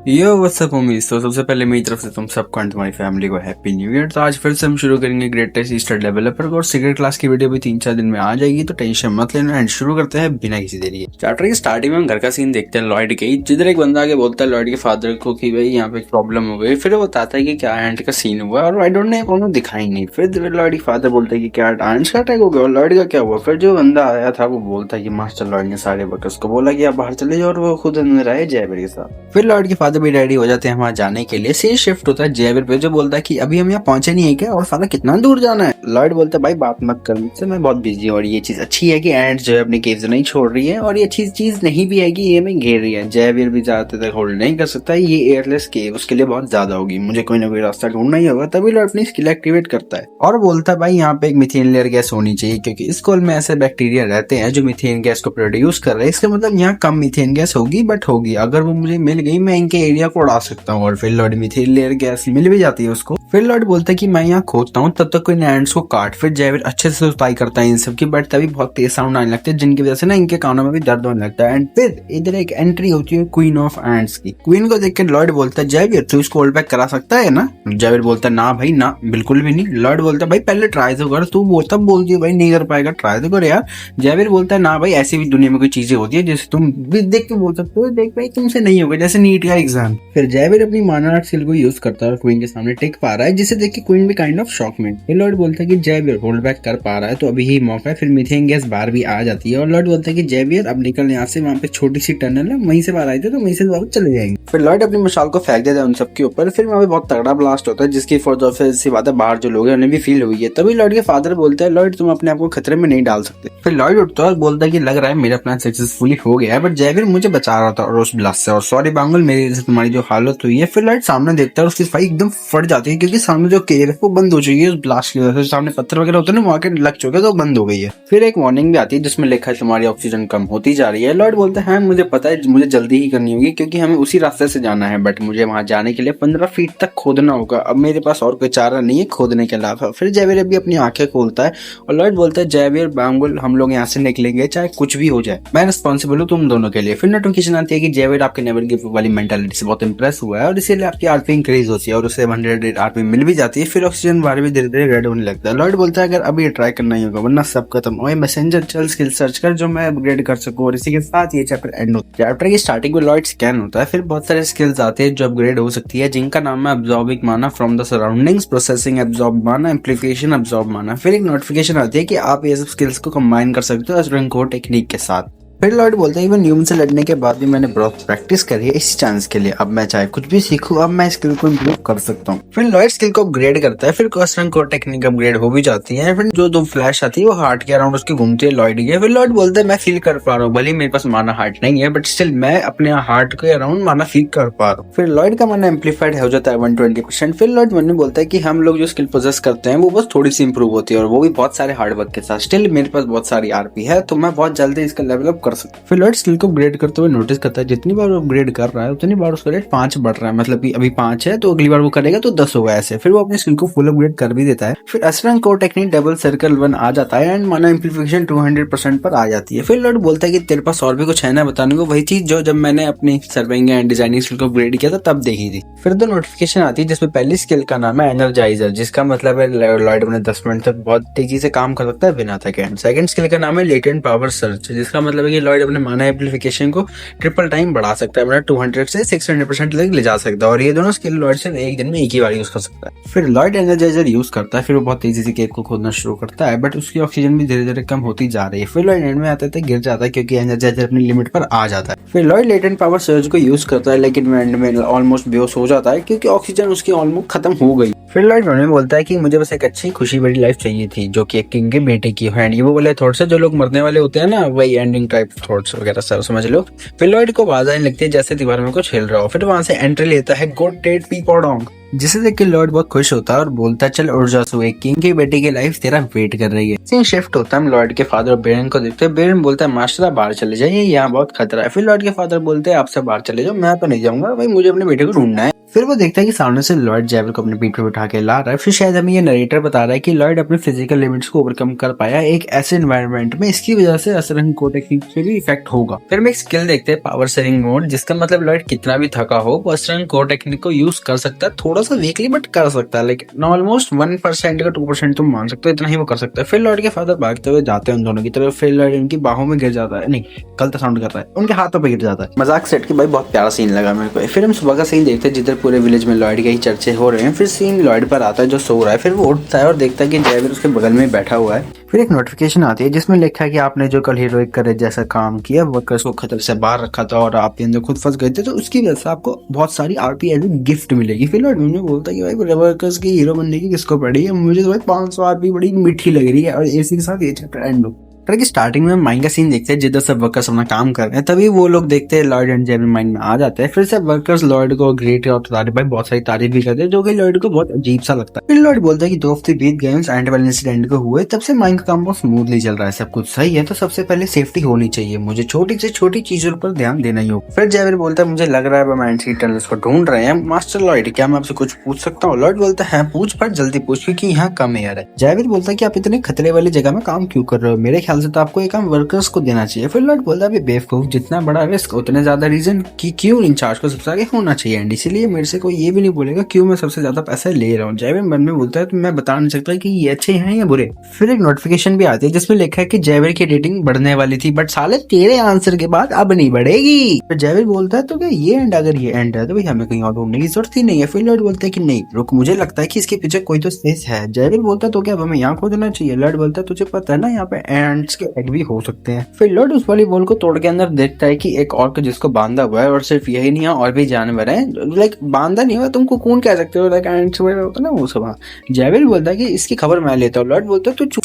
यो WhatsApp homies. तो सबसे पहले मेरी तरफ से तुम सबको एंड तुम्हारी फैमिली को हैप्पी न्यू ईयर। तो आज फिर से हम शुरू करेंगे ग्रेटेस्ट ईस्टर डेवलपर को, और सीक्रेट क्लास की वीडियो भी 3-4 दिन में आ जाएगी, तो टेंशन मत लेना। एंड शुरू करते हैं बिना किसी देरी के। चैप्टर की स्टार्टिंग में हम घर का सीन देखते हैं लॉयड के, जिधर एक बंदा आके बोलता है लॉयड के फादर को कि भाई यहाँ पे प्रॉब्लम हो गई। फिर वो बताता है कि क्या एंट का सीन हुआ, और आई डोंट नो उन्होंने दिखाई नहीं। फिर लॉयड के फादर बोलते हैं कि क्या एंट्स का अटैक हो गया, और लॉयड का क्या हुआ। फिर जो बंदा आया था वो बोलता है कि मास्टर लॉयड ने सारे वर्कर्स को बोला कि आप बाहर चले जाओ, और वो खुद अंदर आए जयवीर के साथ। फिर लॉयड के फादर भी रेडी हो जाते हैं वहां जाने के लिए। सीन शिफ्ट होता है जयवीर पे, जो बोलता है कि अभी हम यहाँ पहुंचे नहीं है क्या, और साला कितना दूर जाना है। लॉयड बोलता है भाई बात मत कर मुझसे, मैं बहुत बिजी हूँ, और ये चीज अच्छी है कि एंट जो है अपनी केव्स नहीं छोड़ रही है, और ये अच्छी चीज नहीं भी है कि ये में घेर रही है। जयवीर भी ज्यादा तक होल्ड नहीं कर सकता, ये एयरलेस केव उसके लिए बहुत ज्यादा होगी, मुझे कोई ना कोई रास्ता ढूंढना ही होगा। तभी लॉयड अपनी स्किल एक्टिवेट करता है और बोलता है भाई यहाँ पे एक मीथेन लेयर गैस होनी चाहिए, क्योंकि इस कोल में ऐसे बैक्टीरिया रहते हैं जो मीथेन गैस को प्रोड्यूस कर रहे हैं। इसका मतलब यहाँ कम मीथेन गैस होगी, बट होगी। अगर वो मुझे मिल गई मैं इनके एरिया को उड़ा सकता हूँ। और फिर लॉयड मीथेन लेयर गैस मिल भी जाती है उसको। फिर लॉयड बोलता है कि मैं यहाँ खोदता हूँ, तब तक कोई एंट्स को काट। फिर जयवीर अच्छे से सुताई करता है इन सब की, बट तभी बहुत तेज साउंड आने लगते हैं, जिनकी वजह से ना इनके कानों में भी दर्द होने लगता है। एंड फिर इधर एक एंट्री होती है क्वीन ऑफ एंट्स की। क्वीन को देख के लॉयड बोलता है जयवीर तू इसको होल्ड बैक करा सकता है ना। जयवीर बोलता है ना भाई ना, बिल्कुल भी नहीं। लॉयड बोलता है भाई पहले ट्राई तो कर, तू वो तब बोलती है भाई नहीं कर पाएगा, ट्राई तो कर यार। जयवीर बोलता है ना भाई ऐसी भी दुनिया में कोई चीजें होती है जैसे तुम भी देख के बोल सकते हो, देख भाई तुमसे नहीं होगा, जैसे नीट का एग्जाम। फिर जयवीर अपनी मानव स्किल को यूज करता है और क्वीन के सामने टिक पा रहा है, जिसे देख के क्वीन भी काइंड ऑफ शॉक में। फिर लॉयड बोलता है कि जयवीर होल्ड बैक कर पा रहा है तो अभी ही मौका है। फिर मीथेन गैस बाहर भी आ जाती है, और लॉयड बोलता है कि जयवीर अब निकल यहाँ से, वहाँ पे छोटी सी टनल है, वहीं से बाहर आए थे तो वहीं से वापस चले जाएंगे। फिर लॉयड अपनी मशाल को फेंक देता है उन सबके ऊपर। फिर वहाँ पे बहुत तगड़ा ब्लास्ट होता है, जिसकी सी बात है बाहर जो लोग हैं उन्हें भी फील हुई है। तभी लॉयड के फादर बोलते हैं लॉयड तुम अपने आप को खतरे में नहीं डाल सकते। फिर लॉयड उठता है और बोलता है कि लग रहा है मेरा प्लान सक्सेसफुली हो गया है, बट जयवीर मुझे बचा रहा था और उस ब्लास्ट से, और सॉरी बांगुल मेरी से तुम्हारी जो हालत हुई है। फिर लॉयड सामने देखता है, उसकी स्पाइक एकदम फट जाती है, क्योंकि सामने जो केव है वो बंद हो चुकी है उस ब्लास्ट की वजह से। सामने पत्थर वगैरह होते हैं ना, वहां के लग चुके तो बंद हो गई है। फिर एक वार्निंग भी आती है जिसमें लिखा है तुम्हारी ऑक्सीजन कम होती जा रही है। लॉयड बोलता है मुझे पता है, मुझे जल्दी ही करनी होगी क्योंकि हमें उसी रास्ते से जाना है, बट मुझे वहां जाने के लिए 15 फीट तक खोदना होगा। अब मेरे पास और कोई चारा नहीं है खोदने के अलावा। फिर जयवीर भी अपनी आंखें खोलता है और लॉयड बोलता है जयवीर बांगुल हम लोग यहाँ से निकलेंगे चाहे कुछ भी हो जाए, मैं रिस्पॉन्सिबल हूँ तुम दोनों के लिए। फिर नोटिफिकेशन आती है कि जयवीर आपके नेवर गिव वाली मेंटालिटी से बहुत इंप्रेस हुआ है, और इसीलिए आपकी आरपी इंक्रीज होती है, और उसे 100 आरपी मिल भी जाती है। फिर ऑक्सीजन बाहर भी धीरे धीरे रेड होने लगता है। लॉयड बोलता है अगर अभी ये ट्राई करना ही होगा वरना सब खत्म। और मैसेंजर चल स्किल सर्च कर जो मैं अपग्रेड कर सकूं, और इसी के साथ ये चैप्टर एंड होता है। चैप्टर की स्टार्टिंग में लॉयड स्कैन होता है, फिर बहुत सारे स्किल्स आते हैं जो अपग्रेड हो सकती है, जिनका नाम है अब्सॉर्बिंग माना from the surroundings, processing absorb माना, एम्प्लीफिकेशन अब्सॉर्ब माना। फिर एक नोटिफिकेशन आती है कि आप ये सब स्किल्स को कंबाइन कर सकते हो एस्ट्रन कोर टेक्निक के साथ। फिर लॉयड बोलता है इवन ह्यूमन से लड़ने के बाद भी मैंने बहुत प्रैक्टिस करी है इस चांस के लिए, अब मैं चाहे कुछ भी सीखूं, अब मैं स्किल को इम्प्रूव कर सकता हूँ। फिर लॉयड स्किल को अपग्रेड करता है, फिर एस्ट्रन कोर टेक्निक अपग्रेड हो भी जाती है। फिर जो दो फ्लैश आती है वो हार्ट के अराउंड उसके घूमती है लॉयड के। फिर लॉयड बोलता है मैं फील कर पा रहा हूँ, भले मेरे पास माना हार्ट नहीं है, बट स्टिल मैं अपने हार्ट के अराउंड माना फील कर पा रहा हूँ। फिर लॉयड का माना एम्पलीफाइड हो जाता है 120%। फिर लॉयड मन में बोलता है कि हम लोग जो स्किल पोजेस करते हैं वो बस थोड़ी सी इंप्रूव होती है, और वो भी बहुत सारे हार्डवर्क के साथ। स्टिल मेरे पास बहुत सारी आरपी है, तो मैं बहुत जल्दी इसका लेवल अप कर सकता हूँ। फिर लॉयड स्किल को अपग्रेड करते हुए नोटिस करता है जितनी बार वो अपग्रेड कर रहा है उतनी बार उसका रेट 5 बढ़ रहा है, मतलब कि अभी 5 है तो अगली बार वो करेगा तो 10 होगा ऐसे। फिर वो अपनी स्किल को फुल अपग्रेड कर भी देता है। फिर एस्ट्रन कोर टेक्निक डबल सर्कल 1 आ जाता है, एंड माना एम्प्लीफिकेशन 200% पर आ जाती है। फिर लॉयड बोलता है कि तेरे पास और भी कुछ है ना बताने को, वही चीज जो जब मैंने अपनी सर्विंग एंड डिजाइनिंग स्किल को अपग्रेड किया था तब देखी थी। फिर दो नोटिफिकेशन आती है जिसमें पहली स्किल का नाम है एनर्जाइजर, जिसका मतलब है लॉयड अपने 10 मिनट तक बहुत तेजी से काम कर सकता है बिना थके। सेकंड स्किल का नाम है लेटेंट पावर सर्च, जिसका मतलब है कि लॉयड अपने माना एम्प्लीफिकेशन को ट्रिपल टाइम बढ़ा सकता है, मतलब 200 से 600% तक ले जा सकता है, और ये दोनों स्किल लॉयड से एक दिन में एक ही बार यूज कर सकता है। फिर लॉयड एनर्जाइजर यूज करता है, फिर वो बहुत तेजी से केव को खोदना शुरू करता है, बट उसकी ऑक्सीजन भी धीरे धीरे कम होती जा रही है। फिर लॉयड एंड में आते थे गिर जाता है क्योंकि एनर्जाइजर अपनी लिमिट पर आ जाता है। फिर लॉयड लेटेंट पावर सर्ज को यूज करता है, लेकिन एंड में ऑलमोस्ट बेहोश हो जाता है क्योंकि ऑक्सीजन उसकी ऑलमोस्ट खत्म हो गई। फिर लॉयड में बोलता है कि मुझे बस एक अच्छी खुशी भरी लाइफ चाहिए थी जो कि एक किंग के बेटे की हो। एंड ये वो वाले थॉट्स है जो लोग मरने वाले होते हैं ना, वही एंडिंग टाइप थॉट्स वगैरह सर समझ लो। फिर लॉयड को आवाज आने लगती है जैसे दीवार में कुछ हिल रहा हो। फिर वहां से एंट्री लेता है गॉड टेड पीपोडोंग, जिसे देख के लॉयड बहुत खुश होता है और बोलता है चल उड़ जा सुए, किंग की बेटी की लाइफ तेरा वेट कर रही है। सीन शिफ्ट होता है, हम लॉयड के फादर और बेरन को देखते हैं। बेरन बोलता है मास्टर आप बाहर चले जाइए, यहाँ बहुत खतरा है। फिर लॉयड के फादर बोलते हैं आपसे बाहर चले जाओ, मैं तो नहीं जाऊंगा भाई, मुझे अपने बेटे को ढूंढना है। फिर वो देखता है कि सामने से लॉयड जैविल को अपने पीठ पे बिठा के ला रहा है। फिर शायद हमें ये नरेटर बता रहा है कि लॉयड अपने फिजिकल लिमिट्स को ओवरकम कर पाया एक ऐसे एनवायरनमेंट में, इसकी वजह से असरंग को टेक्निक से भी इफेक्ट होगा। फिर हम एक स्किल देखते हैं, पावर शेयरिंग मोड, जिसका मतलब लॉयड कितना भी थका हो वो असरंग को टेक्निक को यूज कर सकता है, थोड़ा सा वीकली बट कर सकता है, लेकिन ऑलमोस्ट 1% का 2% तुम मान सकते हो, इतना ही वो कर सकता है। फिर लॉयड के फादर भागते हुए जाते हैं उन दोनों की तरफ। फिर लॉयड उनकी बाहों में गिर जाता है, नहीं गलत साउंड कर रहा है, उनके हाथों पे गिर जाता है। मजाक सेट के भाई बहुत प्यारा सीन लगा मेरे को। फिर हम सुबह का सीन देखते हैं जिधर पूरे विलेज में लॉयड के ही चर्चे हो रहे हैं। फिर सीन लॉयड पर आता है जो सो रहा है। फिर वो उठता है और देखता है कि जैविल उसके बगल में बैठा हुआ है। फिर एक नोटिफिकेशन आती है जिसमें लिखा है कि आपने जो कल हीरोइक करे जैसा काम किया, वर्कर्स को खतरे से बाहर रखा था और आप अंदर खुद फंस गए थे, तो उसकी वजह से आपको बहुत सारी आरपी एज गिफ्ट मिलेगी। फिर लॉयड मुझे बोलता है कि भाई वर्कर्स की हीरो बनने की किसको पड़ी है, मुझे तो भाई 500 आरपी बड़ी मीठी लग रही है। और इसी के साथ ये चैप्टर एंड हो। की स्टार्टिंग में माइन का सीन देखते हैं जिधर सब वर्कर्स अपना काम कर रहे हैं, तभी वो लोग देखते हैं लॉयड एंड जैविल माइन में आ जाते हैं। फिर से वर्कर्स लॉयड को ग्रेट और तारीफ भाई बहुत सारी तारीफ भी करते हैं, जो कि लॉयड को बहुत अजीब सा लगता है। फिर लॉयड बोलता है कि 2 हफ्ते बीत गए एंड वाले इंसिडेंट को हुए, तब से माइन का काम बहुत स्मूथली चल रहा है, सब कुछ सही है, तो सबसे पहले सेफ्टी होनी चाहिए, मुझे छोटी से छोटी चीजों पर ध्यान देना ही होगा। फिर जैविल बोलता है मुझे लग रहा है माइंड की टनल्स को ढूंढ रहे हैं मास्टर लॉयड, क्या मैं आपसे कुछ पूछ सकता हूँ? लॉयड बोलता है पूछ, पर जल्दी पूछ क्योंकि यहाँ कम एयर है। जैविल बोलता है कि आप इतने खतरे वाली जगह में काम क्यों कर रहे हो, मेरे ख्याल से तो आपको एक काम वर्कर्स को देना चाहिए। फिर लॉयड बोलता है बेवकूफ, जितना बड़ा रिस्क उतने ज्यादा रीजन कि क्यों इंचार्ज को सबसे आगे होना चाहिए, एंड इसीलिए मेरे से कोई ये भी नहीं बोलेगा क्यों मैं सबसे ज्यादा पैसा ले रहा हूँ। जैविल मन में बोलता है तो मैं बता नहीं सकता कि ये अच्छे हैं या बुरे। फिर एक नोटिफिकेशन भी आती है जिसमें लिखा है कि जैविल की रेटिंग बढ़ने वाली थी, बट साले तेरे आंसर के बाद अब नहीं बढ़ेगी। फिर जैविल बोलता है तो क्या ये एंड, अगर ये एंड है तो भाई हमें कहीं और ढूंढने की जरूरत ही नहीं है। फिर लॉयड बोलता है कि नहीं रुक, मुझे लगता है कि इसके पीछे कोई तो स्पेस है। जैविल बोलता है तो क्या अब हमें यहाँ खोजना चाहिए? लॉयड बोलता है तुझे पता है ना यहाँ पे एंड्स के एग भी हो सकते हैं। फिर लॉयड उस वाली बॉल को तोड़ के अंदर देखता है कि एक और जिसको बांधा हुआ है, और सिर्फ यही नहीं है और भी जानवर है, लाइक बांधा नहीं हुआ, तुम कोकून कह सकते हो, लाइक एंड्स वगैरह होता है ना वो सब। जैविल बोलता है कि इसकी खबर मैं लेता हूँ। लॉयड बोलता है तू चुप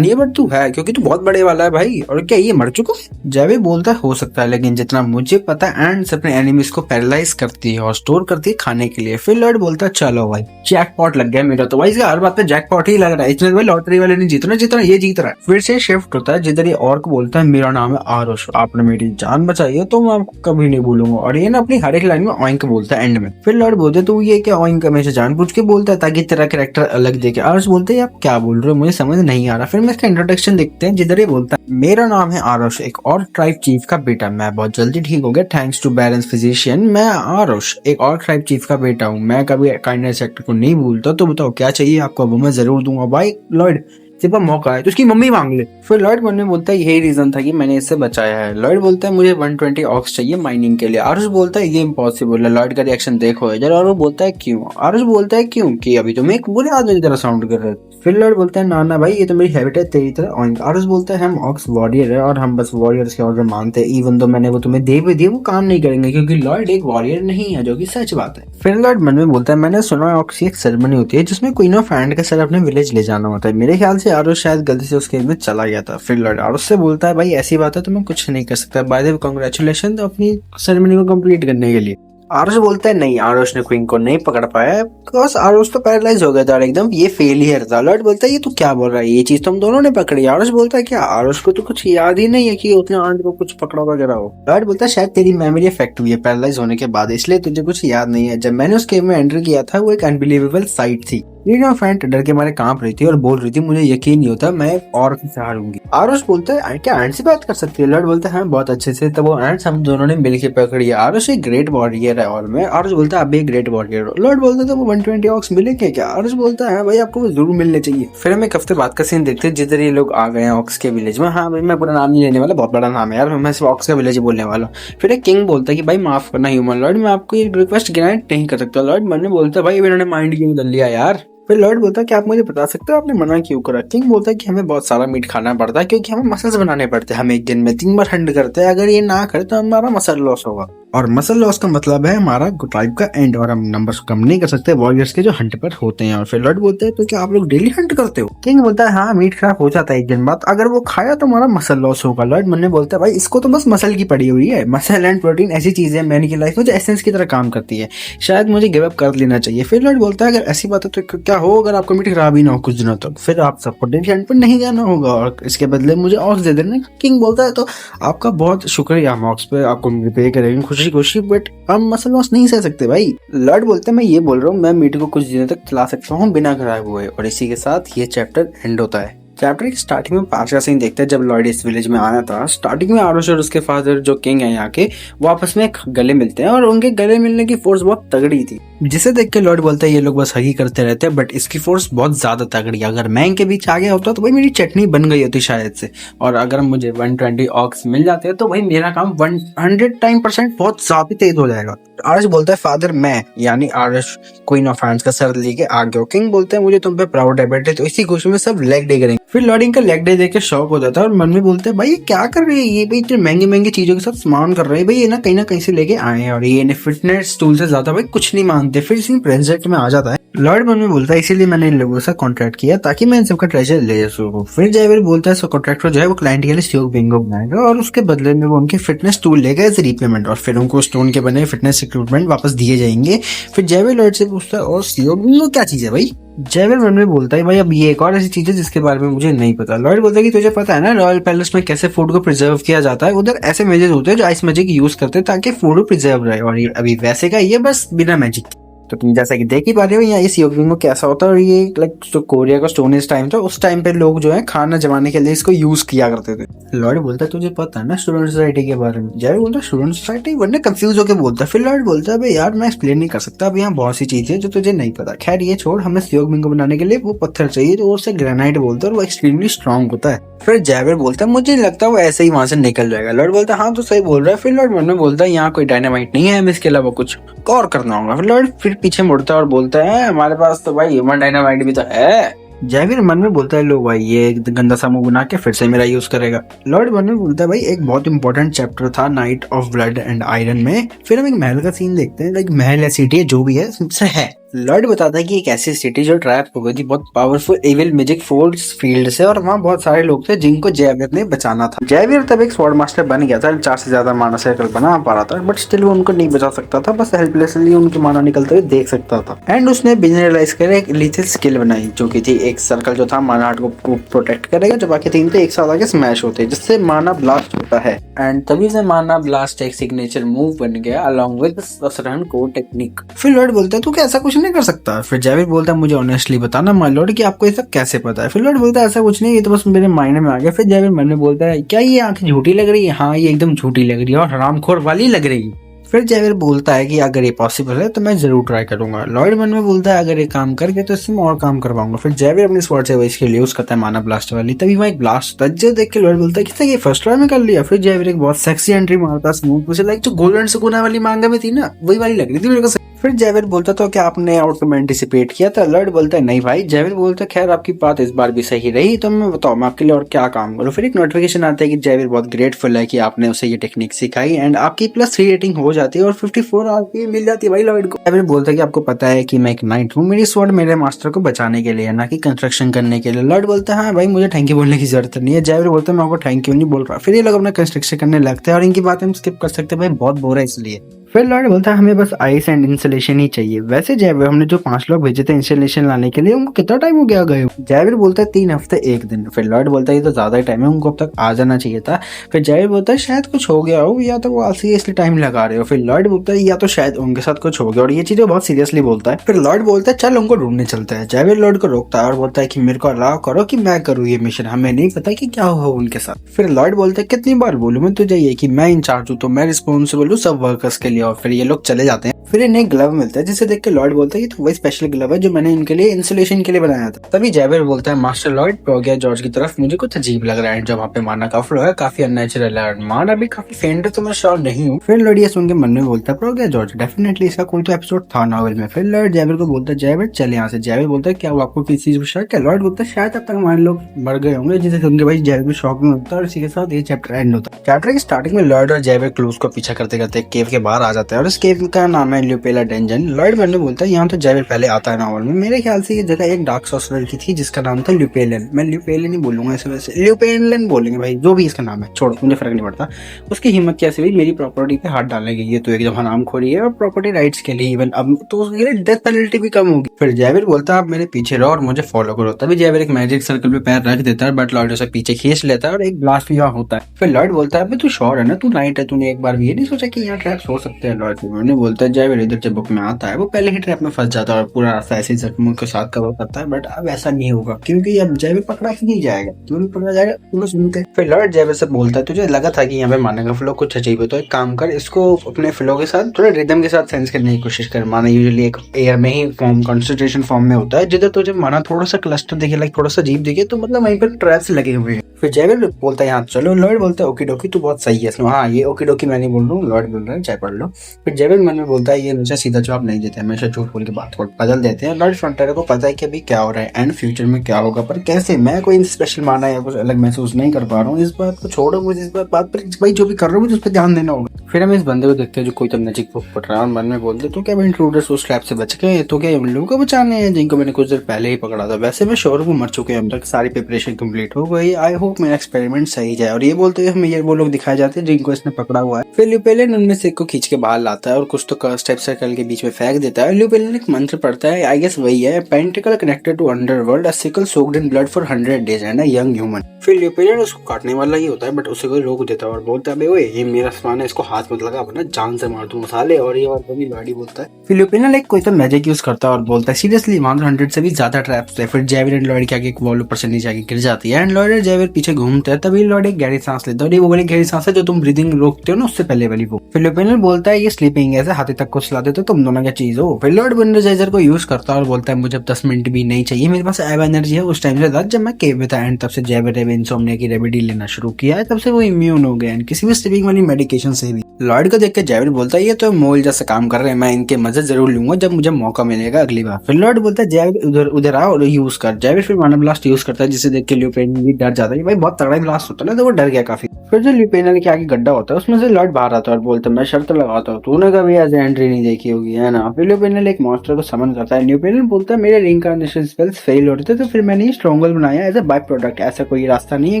नहीं, बट तू है क्योंकि तू बहुत बड़े वाला है भाई, और क्या ये मर चुका है? जैविल बोलता है हो सकता है, लेकिन जितना मुझे पता है एंड्स अपने एनिमीज को पैरालाइज करती है और स्टोर करती है खाने के लिए। फिर लॉयड बोलता है चलो भाई जैकपॉट लग गया मेरा, तो भाई हर बात पे जैकपॉट ही लग रहा है, इसमें भाई लॉटरी वाले नहीं जीतना ये जीत रहा है। फिर से शिफ्ट होता है जिधर ये ऑर्क बोलता है मेरा नाम है आरुष, आपने मेरी जान बचाई है तो मैं आपको कभी नहीं भूलूंगा, और ये ना अपनी हर एक लाइन में ऑइंक बोलता है एंड में। फिर लॉयड बोलते तो ये क्या ऑइंक हमेशा जानबूझ के बोलता है ताकि तेरा कैरेक्टर अलग देखे। आरुष बोलते हैं आप क्या बोल रहे हो, मुझे समझ नहीं आ रहा। फिर मैं इसका इंट्रोडक्शन देखते हैं जिधर ये बोलता है मेरा नाम है आरुष, एक और ट्राइब चीफ का बेटा, मैं बहुत जल्दी ठीक हो गया थैंक्स टू बैलेंस फिजिशियन, मैं आरुष एक और ट्राइब चीफ का बेटा हूँ, मैं कभी काइंडनेस एक्टर को नहीं भूलता, तो बताओ क्या चाहिए आपको, वो मैं जरूर दूंगा। भाई लॉयड सिर्फ मौका है तो उसकी मम्मी मांग ले। फिर लॉयड मन में बोलता है यही रीजन था कि मैंने इससे बचाया है। लॉयड बोलता है मुझे 120 ऑक्स चाहिए माइनिंग के लिए। आरुष बोलता है ये इम्पॉसिबल है। लॉयड का रिएक्शन देखो इधर, और वो बोलता है क्यों? आरुष बोलता है क्यों कि अभी तुम एक बुरे आदमी की तरह साउंड कर रहे हो। फिर लॉयड बोलता है ना भाई ये तो मेरी हैबिट है तेरी तरह। आरुष बोलता है हम ऑक्स वॉरियर है और हम बस वॉरियर्स के ऑर्डर मानते हैं, इवन तो मैंने वो तुम्हें दे भी दिए वो काम नहीं करेंगे क्योंकि लॉयड एक वॉरियर नहीं है, जो कि सच बात है। फिर लॉयड मन में बोलता है मैंने सुना ऑक्स की एक सेरेमनी होती है जिसमें क्वीन ऑफ एंड का सर अपने विलेज ले जाना होता है, मेरे ख्याल से आरुष शायद गलती से उसके में चला गया था। फिर लॉयड आरुष से बोलता है भाई ऐसी बात है तो मैं कुछ नहीं कर सकता, बाय द वे कांग्रेचुलेशन अपनी सेरेमनी को कंप्लीट करने के लिए। आरुष बोलता है नहीं, आरुष ने क्वीन को नहीं पकड़ पाया बिकॉज आरुष तो पैरालाइज हो गया था एकदम, ये फेलियर था। लॉयड बोलता है ये तू क्या बोल रहा है, ये चीज तो हम दोनों ने पकड़ी। आरुष बोलता है क्या आरुष को तो कुछ याद ही नहीं है कि उसने आंट को कुछ पकड़ा वगैरह हो। लॉयड बोलता है शायद तेरी मेमोरी इफेक्ट हुई है पैरालाइज होने के बाद, इसलिए तुझे कुछ याद नहीं है। जब मैंने उस गेम में एंटर किया था वो एक अनबिलीवेबल साइट थी, क्वीन ऑफ एंट डर के मारे कांप रही थी और बोल रही थी मुझे यकीन नहीं होता मैं और से हारूंगी। आरुष बोलता है क्या एंट से बात कर सकती है? लॉयड बोलता है हाँ बहुत अच्छे से, तब वो एंट्स हम दोनों ने मिलकर पकड़ी है। आरुष एक ग्रेट वॉरियर है और मैं। आरुष बोलता है आप भी एक ग्रेट वॉरियर हो। लॉयड बोलता है वो 120 ऑक्स मिलेंगे क्या? आरुष बोलता है भाई आपको वो जरूर मिलने चाहिए। फिर हम एक हफ्ते बाद का सीन देखते हैं जिधर ये लोग आ गए हैं ऑक्स के विलेज में। हाँ भाई मैं पूरा नाम नहीं लेने वाला, बहुत बड़ा नाम है यार, मैं सिर्फ ऑक्स का विलेज बोलने वाला हूँ। फिर एक किंग बोलता है कि भाई माफ करना ह्यूमन लॉयड, मैं आपको एक रिक्वेस्ट ग्रांट नहीं कर सकता। लॉयड मन में बोलता है भाई इन्होंने माइंड क्यों बदल लिया यार। फिर लॉयड बोलता है कि आप मुझे बता सकते हो आपने मना क्यों करा? किंग बोलता है कि हमें बहुत सारा मीट खाना पड़ता है क्योंकि हमें मसल्स बनाने पड़ते हैं, हम एक दिन में 3 बार हंट करते हैं, अगर ये ना करे तो हमारा मसल लॉस होगा, और मसल लॉस का मतलब है हमारा ट्राइब का एंड, और हम नंबर्स कम नहीं कर सकते वॉरियर्स के जो हंट पर होते हैं। और फिर लॉयड बोलते हैं तो क्या आप लोग डेली हंट करते हो? किंग बोलता है हाँ मीट खराब हो जाता है एक दिन बाद, अगर वो खाया तो हमारा मसल लॉस होगा। लॉयड मन में बोलता है भाई इसको तो बस मसल की पड़ी हुई है, मसल एंड प्रोटीन ऐसी चीज है मैन की लाइफ में जो एसेंस की तरह काम करती है, शायद मुझे गिव अप कर लेना चाहिए। फिर लॉयड बोलता है अगर ऐसी बात है तो क्या हो अगर आपको मीट खराब ही ना हो कुछ दिनों तक, फिर आप सबको डेली हंट पर नहीं जाना होगा और इसके बदले मुझे ऑक्स दे देना। किंग बोलता है तो आपका बहुत शुक्रिया, हम ऑक्स पे आपको पे करेंगे, खुशी खुशी खुशी, बट हम मसल लॉस नहीं सह सकते भाई। लॉर्ड बोलते हैं मैं ये बोल रहा हूँ मैं मीट को कुछ दिनों तक चला सकता हूँ बिना खराब हुए, और इसी के साथ ये चैप्टर एंड होता है। चैप्टर की स्टार्टिंग में पांच का सीन देखते हैं जब लॉर्ड इस विलेज में आया था। स्टार्टिंग में आरुष और उसके फादर जो किंग है यहाँ के, वो आपस में गले मिलते हैं और उनके गले मिलने की फोर्स बहुत तगड़ी थी, जिसे देख के लॉर्ड बोलता है ये लोग बस हगी करते रहते हैं, बट इसकी फोर्स बहुत ज्यादा तगड़ी है। अगर मैं इनके बीच आ गया होता तो भाई मेरी चटनी बन गई होती शायद से, और अगर मुझे 120 ऑक्स मिल जाते हैं तो भाई मेरा काम 100% बहुत ज्यादा तेज हो जाएगा। आरुष बोलता है फादर मैं यानी आरुष क्वीन ऑफ हैंड्स का सर लेके आ गया। किंग बोलते हैं मुझे तुम पे प्राउड है बेटे, तो इसी खुशी में सब लेग डे करेंगे। फिर लॉर्ड इनका लेग डे देख के शॉक हो जाता है और मन में बोलते हैं भाई ये क्या कर रहे हैं, ये भाई इतने महंगी महंगी चीजों के साथ स्मान कर रहे हैं, भाई ये ना कहीं से लेके आए हैं, और ये इन्हें फिटनेस टूल से ज्यादा भाई कुछ नहीं मानते। फिर इसी प्रोजेक्ट में आ जाता है। लॉर्ड मन में बोलता है इसीलिए मैंने इन लोगों से कॉन्ट्रैक्ट किया ताकि मैं इन सबका ट्रेजर ले सकूं। फिर जयवीर बोलता है सो कॉन्ट्रैक्टर जो है वो क्लाइंट के लिए सियोग बिंगो बनाएगा और उसके बदले में वो उनके फिटनेस टूल लेगा एज रिपेमेंट, और फिर उनको स्टोन के बने फिटनेस इक्विपमेंट वापस दिए जाएंगे। फिर जयवीर लॉर्ड से पूछता है और सियोग बिंगो क्या चीज है भाई। जयवीर मन में बोलता है भाई अब ये एक और ऐसी चीज है जिसके बारे में मुझे नहीं पता। लॉर्ड बोलता है कि तुझे पता है ना रॉयल पैलेस में कैसे फूड को प्रिजर्व किया जाता है, उधर ऐसे मेजेस होते हैं जो आइस मैजिक यूज करते हैं ताकि फूड प्रिजर्व रहे, और ये अभी वैसे का ये बस बिना मैजिक। तो तुम जैसा कि देख ही पा रहे हो यहाँ इस योग में कैसा होता है, और ये लाइक जो कोरिया का स्टोन एज टाइम था उस टाइम पे लोग जो है खाना जमाने के लिए इसको यूज किया करते थे। लॉर्ड बोलता है तुझे पता है ना स्टूडेंट सोसाइटी के बारे में। जय बोलता है स्टूडेंट सोसाइटी, वरना कंफ्यूज होकर बोलता है। फिर लॉर्ड बोलता है भाई यार मैं एक्सप्लेन नहीं कर सकता, अब यहाँ बहुत सी चीजें जो तुझे नहीं पता। खैर ये छोड़, हमें सियोग बिंगो बनाने के लिए वो पत्थर चाहिए जो उसे ग्रेनाइट बोलते हैं और वो एक्सट्रीमली स्ट्रॉन्ग होता है। फिर जयवीर बोलता है मुझे लगता है वो ऐसे ही वहां से निकल जाएगा। लॉर्ड बोलता है हाँ तो सही बोल रहा है। फिर लॉर्ड मन में बोलता है यहाँ कोई डायनामाइट नहीं है, हमें इसके अलावा कुछ और करना होगा। फिर लॉर्ड फिर पीछे मुड़ता है और बोलता है हमारे पास तो भाई ह्यूमन डायनामाइट भी तो है। जयवीर मन में बोलता है लो भाई ये गंदा सा मुंह बना के फिर से मेरा यूज करेगा। लॉर्ड मन में बोलता है भाई एक बहुत इंपॉर्टेंट चैप्टर था night of blood and iron में। फिर हम एक महल का सीन देखते हैं, लाइक महल या सिटी जो भी है सबसे है। लॉर्ड बताता है कि एक ऐसी सिटी जो ट्रैप हो गई थी बहुत powerful evil magic force field से, और वहाँ बहुत सारे लोग थे जिनको जयवीर ने बचाना था। जयवीर तब एक स्वॉर्ड मास्टर बन गया था, 4 से ज्यादा माना सर्कल बना पा रहा था, बट स्टिल वो उनको नहीं बचा सकता था, बस हेल्पलेसली उनके माना निकलते हुए देख सकता था। एंड उसने बिजनेस कर एक लीथल स्किल बनाई जो की थी एक सर्कल जो था माना हार्ट को प्रोटेक्ट करेगा, जो बाकी 3 थे एक साथ आके स्मैश होते जिससे माना ब्लास्ट होता है। एंड तभी से माना ब्लास्ट एक सिग्नेचर मूव बन गया अलॉन्ग विद ससरन कोर टेक्निक। फिर लॉर्ड बोलता है तू क्या ऐसा कुछ नहीं कर सकता। फिर जयवीर बोलता है मुझे ऑनेस्टली बताना माय लॉर्ड कि आपको ये सब कैसे पता है। फिर लॉर्ड बोलता है ऐसा कुछ नहीं, ये तो बस मेरे माइंड में आ गया। फिर जयवीर मन में बोलता है क्या ये आंखें झूठी लग रही है। हाँ ये एकदम झूठी लग रही है और हरामखोर वाली लग रही है। फिर जयवीर बोलता है कि अगर ये पॉसिबल है तो मैं जरूर ट्राई करूंगा। लॉर्ड मन में बोलता है अगर ये काम करके तो इससे मैं और काम करवाऊंगा। फिर जयवीर अपनी स्वॉर्ड से इसके लिए यूज करता है माना ब्लास्ट वाली, तभी वहाँ एक ब्लास्ट होता है जो देख के लॉर्ड बोलता है कि ये फर्स्ट ट्राई में कर लिया। फिर जयवीर एक बहुत सेक्सी एंट्री मारता है स्मूथ, मुझे लाइक जो गोल्डन सुकूना वाली मांगा में थी ना वही वाली लग रही थी मेरे को। फिर जयवीर बोलता तो क्या आपने आउटकम एंटिसिपेट किया था। लॉर्ड बोलता है नहीं भाई। जयवीर बोलता है खैर आपकी बात इस बार भी सही रही, तो मैं बताओ मैं आपके लिए और क्या काम करूं। फिर एक नोटिफिकेशन आता है कि जयवीर बहुत ग्रेटफुल है कि आपने उसे ये टेक्निक सिखाई, एंड आपकी +3 रेटिंग हो जाती है और 54 आरपी मिल जाती है भाई लॉर्ड को। जयवीर बोलता है कि आपको पता है कि मैं एक नाइट हूँ, मेरी स्वॉर्ड मेरे मास्टर को बचाने के लिए ना कि कंस्ट्रक्शन करने के लिए। लॉर्ड बोलता है हाँ भाई मुझे थैंक यू बोलने की जरूरत नहीं है। जयवीर बोलता है मैं आपको थैंक यू नहीं बोल रहा। फिर ये लोग अपना कंस्ट्रक्शन करने लगते हैं और इनकी बातें हम स्किप कर सकते हैं भाई बहुत बोर है इसलिए। फिर लॉर्ड बोलता है हमें बस आइस एंड इंस्टॉलेशन ही चाहिए। वैसे जयवीर हमने जो 5 लोग भेजे थे इंस्टॉलेशन लाने के लिए उनको कितना टाइम हो गया गए। जयवीर बोलता है 3 हफ्ते 1 दिन। फिर लॉर्ड बोलता है ये तो ज्यादा ही टाइम है, उनको अब तक आ जाना चाहिए था। फिर जयवीर बोलता है शायद कुछ हो गया हो या तो वो आलसी है इसलिए टाइम लगा रहे हो। फिर लॉर्ड बोलता है या तो शायद उनके साथ कुछ हो गया, और ये चीजें बहुत सीरियसली बोलता है। फिर लॉर्ड बोलता है चल उनको ढूंढने चलते हैं। जयवीर लॉर्ड को रोकता है और बोलता है कि मेरे को अलाउ करो कि मैं करूँ ये मिशन, हमें नहीं पता कि क्या हुआ उनके साथ। फिर लॉर्ड बोलता है कितनी बार बोलूं मैं तुझे ये कि मैं इंचार्ज हूँ तो मैं रिस्पॉन्सिबल हूँ सब वर्कर्स के लिए। और फिर ये लोग चले जाते हैं। फिर इन्हें एक ग्लव मिलता है जिसे देख के लॉर्ड बोलता है कि तो वही स्पेशल ग्लव है जो मैंने इनके लिए इंसुलेशन के लिए बनाया था। तभी जयवीर बोलता है मास्टर लॉर्ड प्रोगिया जॉर्ज की तरफ मुझे कुछ अजीब लग रहा है, जो वहाँ पे माना का फ्लो है काफी अननेचुरल है, माना भी काफी फेंट है तो मैं श्योर नहीं हूँ। फिर लॉर्ड ये सुन के मन में बोलता है प्रोगिया जॉर्ज डेफिनेटली इसका कोई तो एपिसोड था नॉवेल में। फिर लॉर्ड जयवीर को बोलता है जयवीर चल यहाँ से। जयवीर बोलता है क्या वो आपको किसी चीज पर शक है। लॉर्ड बोलता है शायद अब तक हमारे लोग मर गए होंगे, जिसे सुन के भाई जयवीर शॉक में होता है और इसी के साथ ये चैप्टर एंड होता है। चैप्टर की स्टार्टिंग में लॉर्ड और जयवीर क्लूज को पीछा करते करते केव के बाहर आ जाते हैं और इस केव का नाम है है ल्यूपेला डेंजन। लॉयड बनने बोलता है यहाँ तो जैविर पहले आता है नॉवल में। मेरे ख्याल से ये जगह एक डार्क सोर्सरर की थी जिसका नाम था ल्यूपेलन। मैं ल्यूपेलन ही बोलूंगा इसे, वैसे ल्यूपेलन बोलेंगे भाई, जो भी इसका नाम है छोड़ो, मुझे फर्क नहीं पड़ता। उसकी हिम्मत कैसे हुई मेरी प्रॉपर्टी पे हाथ डालने की? ये तो एकदम हरामखोरी है और प्रॉपर्टी राइट्स के लिए इवन अब तो उसके लिए डेथ पेनल्टी भी कम होगी। फिर जैविर बोलता है आप मेरे पीछे रहो और मुझे फॉलो करो। तभी जैविर एक मैजिक सर्कल पे पैर रख देता है बट लॉयड उसे पीछे खींच लेता है और एक ब्लास्ट भी होता है। फिर लॉयड बोलता है तू श्योर है ना, तू नाइट है, तूने एक बार भी ये नहीं सोचा कि यहाँ ट्रैप्स हो सकते हैं? लॉयड फिर बोलता है जैविर इधर जब बुक में आता है वो पहले ही ट्रैप में फंस जाता है और पूरा रास्ता ऐसे जख्मों के साथ कवर करता है। बट अब ऐसा नहीं होगा क्योंकि अब जैविर पकड़ा ही नहीं जाएगा। क्यों नहीं पकड़ा जाएगा तुम सुनते। फिर लॉयड जैविर से बोलता है तुझे लगा था कि यहाँ पे मारने का फ्लो कुछ अजीब है, तो एक काम कर, इसको अपने फ्लो के साथ थोड़ा रिदम के साथ सेंस करने की कोशिश कर। माना यूजुअली एक एयर में ही फॉर्म कंसंट्रेशन फॉर्म में होता है, जिधर तुझे माना थोड़ा सा क्लस्टर दिखे, लाइक थोड़ा सा अजीब दिखे, तो मतलब वहीं पर ट्रैप्स लगे हुए हैं। फिर जैविर बोलता है यहाँ चलो। लॉयड बोलता है ओकी डोकी, तू बहुत सही है। हाँ ये ओकी डोकी मैं नहीं बोल रहा हूँ, लॉयड बोल रहे हैं, चाहे पढ़ लो। फिर जैविर मन में बोलता है ये हमेशा सीधा जवाब नहीं देते, हमेशा झूठ बोल के बात को बदल देते हैं। लॉयड फ्रंटियर को पता है कि अभी क्या हो रहा है एंड फ्यूचर में क्या होगा, पर कैसे? मैं कोई स्पेशल माना या कुछ अलग महसूस नहीं कर पा रहा हूँ। इस बात को छोड़ो, मुझे इस बात पर भाई जो भी कर रहा हूँ मुझे उस पर ध्यान देना होगा। फिर हम इस बंदे को देखते हैं जो कोई तब नजीक पट रहा है और मन में बोलते तो क्या इंट्रूडर्स उस ट्रैप से बच गए, तो क्या उन लोगों को बचाने हैं जिनको मैंने कुछ देर पहले ही पकड़ा था? वैसे मैं श्योर हूँ मर चुके हैं, अब तक सारी प्रिपरेशन कंप्लीट हो गई। आई होप मेरा एक्सपेरिमेंट सही जाए। और ये बोलते हुए हमें ये वो लोग दिखाए जाते हैं जिनको इसने पकड़ा हुआ है। फिर ल्यूपेलन उनमें से एक को खींच के बाहर लाता है और कुछ तो कर्स टाइप सर्कल के बीच में फेंक देता है। ल्यूपेलन एक मंत्र पढ़ता है, आई गेस वही है, pentacle connected to underworld, a sickle soaked in blood for 100 days and a young human. फिर ल्यूपेलन उसको काटने वाला ही होता है बट उसे कोई रोक देता है और बोलता है ओए ये मेरा सामान है, इसको हाथ मत लगा वरना जान से मार दूं मसाले। और ये और भी लॉयड बोलता है। फिर ल्यूपेलन एक कोई तो मैजिक यूज करता है और बोलता है सीरियसली वहां 100 से भी ज्यादा ट्रैप्स है। फिर जैविर एंड लॉयड के आगे एक वॉल ऊपर से नीचे आके गिर जाती है एंड लॉयड और जैविर पीछे घूमते हैं। तभी लॉयड एक गहरी सांस लेता है और ये वो वाली गहरी सांस है जो तुम ब्रीदिंग रोकते हो ना, उससे पहले वाली वो। फिर ल्यूपेलन बोलता है ये स्लीपिंग है, हाथी तक को सुला देते तुम दोनों क्या चीज हो। फिर लॉयड एनर्जाइजर को यूज करता है और बोलता है मुझे 10 मिनट भी नहीं चाहिए, मेरे पास एव एनर्जी है उस टाइम से था जब मैं केव में था। एंड तब से जैविर इंसोम्निया की रेमेडी लेना शुरू किया है, तब से वो इम्यून हो गया किसी भी स्लीपिंग वाली मेडिकेशन से भी। लॉयड को देख के जैविर बोलता है ये तो मोल जैसा काम कर रहे हैं, मैं इनके मजे जरूर लूंगा जब मुझे मौका मिलेगा अगली बार। फिर लॉयड बोलता है जैविर उधर आ और यूज कर। जैविर फिर माना ब्लास्ट यूज करता है जिसे देख के ल्यूपेलन भी डर जाता है, भाई बहुत तगड़ा ब्लास्ट होता है ना, तो वो डर गया काफी। फिर जो ल्यूपेलन के आगे गड्ढा होता है उसमें से लॉयड बाहर आता है और बोलता है मैं शर्त लगाता हूँ तूने कभी ऐसे एंट्री नहीं देखी होगी है ना। फिर ल्यूपेलन एक मॉन्स्टर को समन करता है। ल्यूपेलन बोलता है मेरे रिइंकार्नेशन स्पेल्स फेल हो रहे थे तो फिर मैंने ये स्ट्रॉन्गल बनाया एज अ बाय प्रोडक्ट, ऐसा कोई रास्ता नहीं है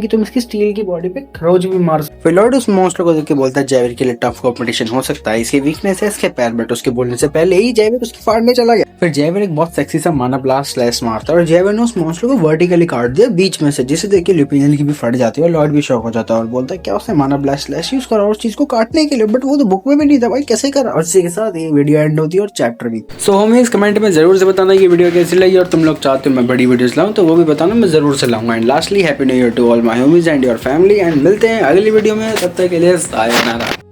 कि तुम इसकी स्टील की बॉडी पे रोज भी मार। फिर लॉयड उस मॉन्स्टर को देख के बोलता है जैविर के लिए टफ कॉम्पिटिशन हो सकता है, इसकी वीकनेस है इसके पैर, बट उसके बोलने से पहले ही जैविर उसकी फाड़ने चला गया। फिर जैविर एक बहुत सेक्सी सा माना ब्लास्ट स्लैश मारता है और जैविर ने उस मॉन्स्टर को वर्टिकली काट दिया बीच में से, जिसे देख के ल्यूपेलन की भी फट जाती है और लॉयड भी शॉक हो जाता है और बोलता है क्या उसने माना ब्लास्ट स्लैश यूज करा उस चीज को काटने के लिए, बट वो तो बुक में भी नहीं था भाई, कैसे करा। और इसी के साथ ये वीडियो एंड होती है और चैप्टर भी। सो हमें इस कमेंट में जरूर से बताना ये वीडियो कैसी लगी और तुम लोग चाहते हो मैं बड़ी वीडियोस लाऊं तो वो भी बताना, मैं जरूर से लाऊंगा। And lastly happy new year to all my homies and your family एंड मिलते हैं अगली वीडियो में, तब तक के लिए सायोनारा।